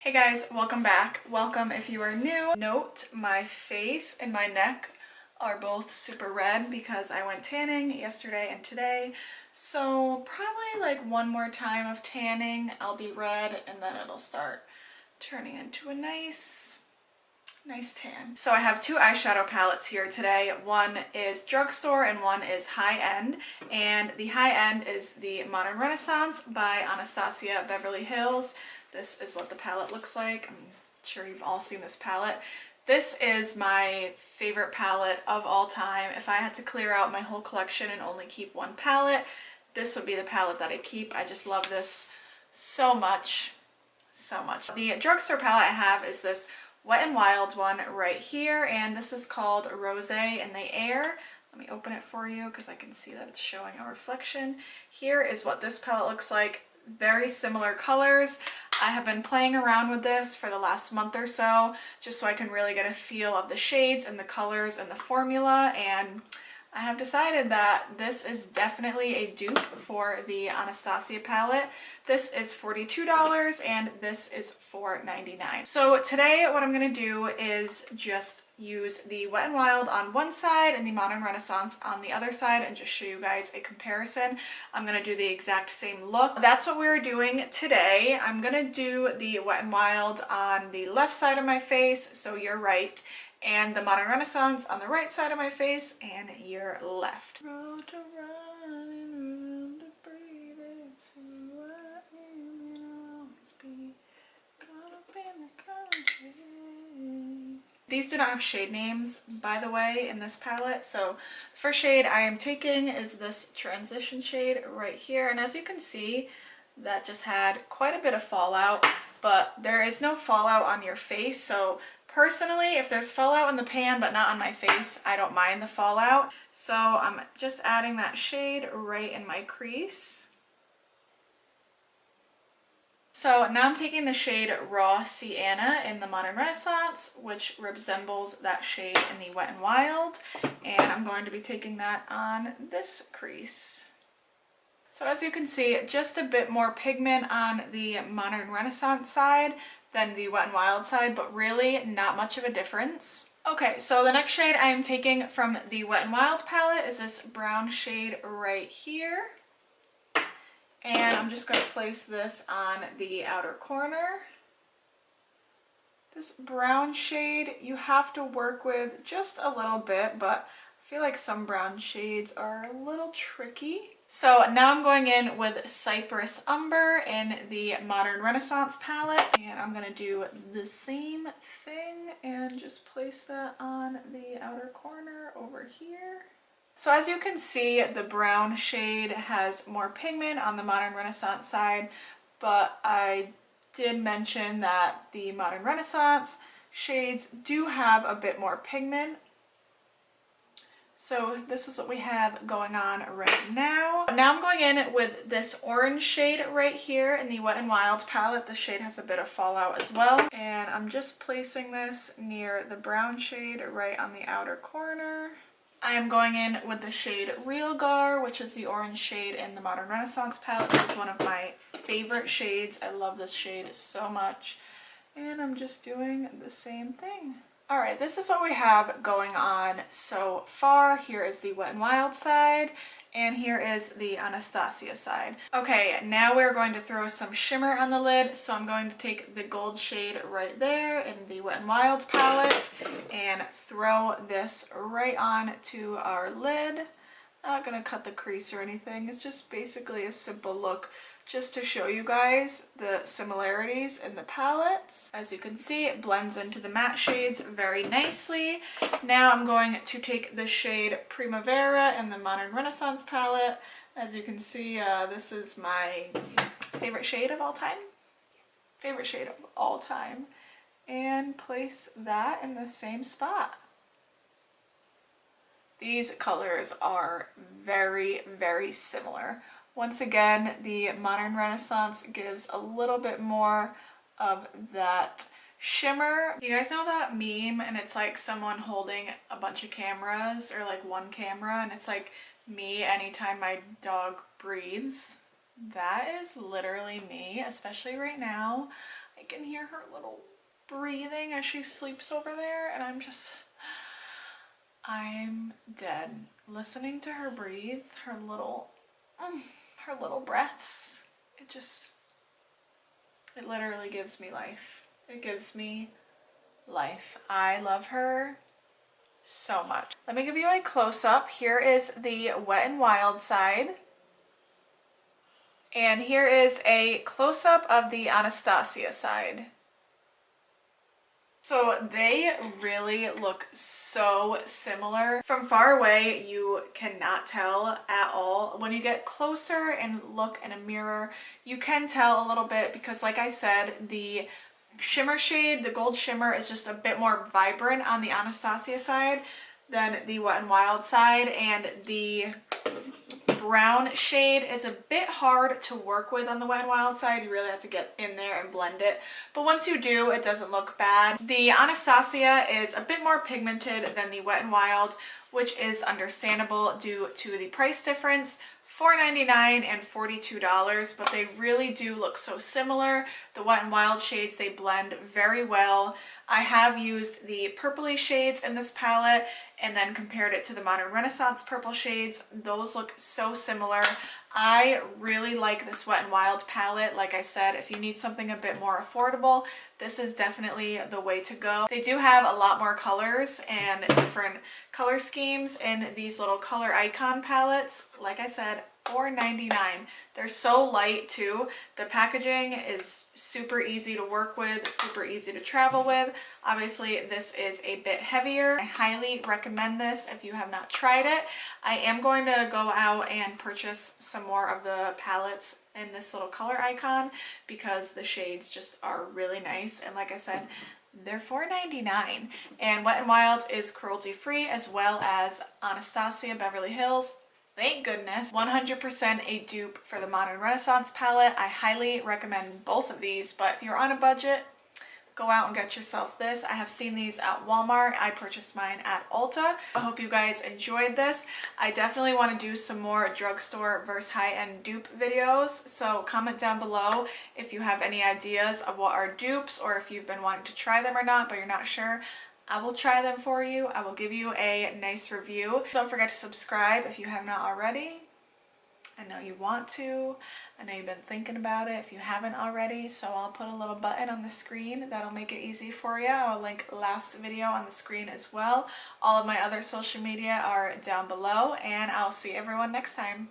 Hey guys, welcome back. Welcome if you are new. Note, my face and my neck are both super red because I went tanning yesterday and today. So probably like one more time of tanning, I'll be red and then it'll start turning into a nice tan. So I have two eyeshadow palettes here today. One is drugstore and one is high end. And the high end is the Modern Renaissance by Anastasia Beverly Hills. This is what the palette looks like. I'm sure you've all seen this palette. This is my favorite palette of all time. If I had to clear out my whole collection and only keep one palette, this would be the palette that I keep. I just love this so much, so much. The drugstore palette I have is this Wet n Wild one right here, and this is called Rosé in the Air. Let me open it for you because I can see that it's showing a reflection. Here is what this palette looks like. Very similar colors. I have been playing around with this for the last month or so just so I can really get a feel of the shades and the colors and the formula, and I have decided that this is definitely a dupe for the Anastasia palette. This is $42 and this is $4.99. So today what I'm going to do is just use the Wet n Wild on one side and the Modern Renaissance on the other side and just show you guys a comparison. I'm going to do the exact same look. That's what we're doing today. I'm going to do the Wet n Wild on the left side of my face, so you're right, and the Modern Renaissance on the right side of my face and your left. Road to run and room to breathe, it's who I am and I'll always be, caught up in the country. These do not have shade names, by the way, in this palette. So the first shade I am taking is this transition shade right here, and as you can see, that just had quite a bit of fallout, but there is no fallout on your face. So personally, if there's fallout in the pan but not on my face, I don't mind the fallout. So I'm just adding that shade right in my crease. So now I'm taking the shade Raw Sienna in the Modern Renaissance, which resembles that shade in the Wet n Wild, and I'm going to be taking that on this crease. So as you can see, just a bit more pigment on the Modern Renaissance side than the Wet n Wild side, but really not much of a difference. Okay, so the next shade I am taking from the Wet n Wild palette is this brown shade right here. And I'm just going to place this on the outer corner. This brown shade you have to work with just a little bit, but I feel like some brown shades are a little tricky. So now I'm going in with Cypress Umber in the Modern Renaissance palette, and I'm going to do the same thing and just place that on the outer corner over here. So as you can see, the brown shade has more pigment on the Modern Renaissance side, but I did mention that the Modern Renaissance shades do have a bit more pigment. So this is what we have going on right now. Now I'm going in with this orange shade right here in the Wet n Wild palette. The shade has a bit of fallout as well. And I'm just placing this near the brown shade right on the outer corner. I am going in with the shade Real Gar, which is the orange shade in the Modern Renaissance palette. This is one of my favorite shades. I love this shade so much. And I'm just doing the same thing. Alright, this is what we have going on so far. Here is the Wet n Wild side, and here is the Anastasia side. Okay, now we're going to throw some shimmer on the lid, so I'm going to take the gold shade right there in the Wet n Wild palette and throw this right on to our lid. Not gonna cut the crease or anything, it's just basically a simple look just to show you guys the similarities in the palettes. As you can see, it blends into the matte shades very nicely. Now I'm going to take the shade Primavera in the Modern Renaissance palette. As you can see, this is my favorite shade of all time. Favorite shade of all time. And place that in the same spot. These colors are very, very similar. Once again, the Modern Renaissance gives a little bit more of that shimmer. You guys know that meme and it's like someone holding a bunch of cameras or like one camera and it's like me anytime my dog breathes? That is literally me, especially right now. I I can hear her little breathing as she sleeps over there, and I'm dead. Listening to her breathe, her little breaths, it literally gives me life. It gives me life. I love her so much. Let me give you a close-up. Here is the Wet n Wild side. And here is a close-up of the Anastasia side. So they really look so similar. From far away, you cannot tell at all. When you get closer and look in a mirror, you can tell a little bit because, like I said, the shimmer shade, the gold shimmer, is just a bit more vibrant on the Anastasia side than the Wet n Wild side, and the brown shade is a bit hard to work with on the Wet n Wild side. You really have to get in there and blend it. But once you do, it doesn't look bad. The Anastasia is a bit more pigmented than the Wet n Wild, which is understandable due to the price difference. $4.99 and $42, but they really do look so similar. The Wet n Wild shades, they blend very well. I have used the purpley shades in this palette and then compared it to the Modern Renaissance purple shades. Those look so similar. I really like this Wet n Wild palette. Like I said, if you need something a bit more affordable, this is definitely the way to go. They do have a lot more colors and different color schemes in these little color icon palettes. Like I said, $4.99. They're so light too. The packaging is super easy to work with, super easy to travel with. Obviously, this is a bit heavier. I highly recommend this if you have not tried it. I am going to go out and purchase some more of the palettes in this little color icon because the shades just are really nice. And like I said, they're $4.99. And Wet n Wild is cruelty free, as well as Anastasia Beverly Hills. Thank goodness. 100% a dupe for the Modern Renaissance palette. I highly recommend both of these, but if you're on a budget, go out and get yourself this. I have seen these at Walmart. I purchased mine at Ulta. I hope you guys enjoyed this. I definitely want to do some more drugstore versus high-end dupe videos, so comment down below if you have any ideas of what are dupes or if you've been wanting to try them or not, but you're not sure. I will try them for you. I will give you a nice review. Don't forget to subscribe if you have not already. I know you want to. I know you've been thinking about it if you haven't already, so I'll put a little button on the screen that'll make it easy for you. I'll link last video on the screen as well. All of my other social media are down below, and I'll see everyone next time.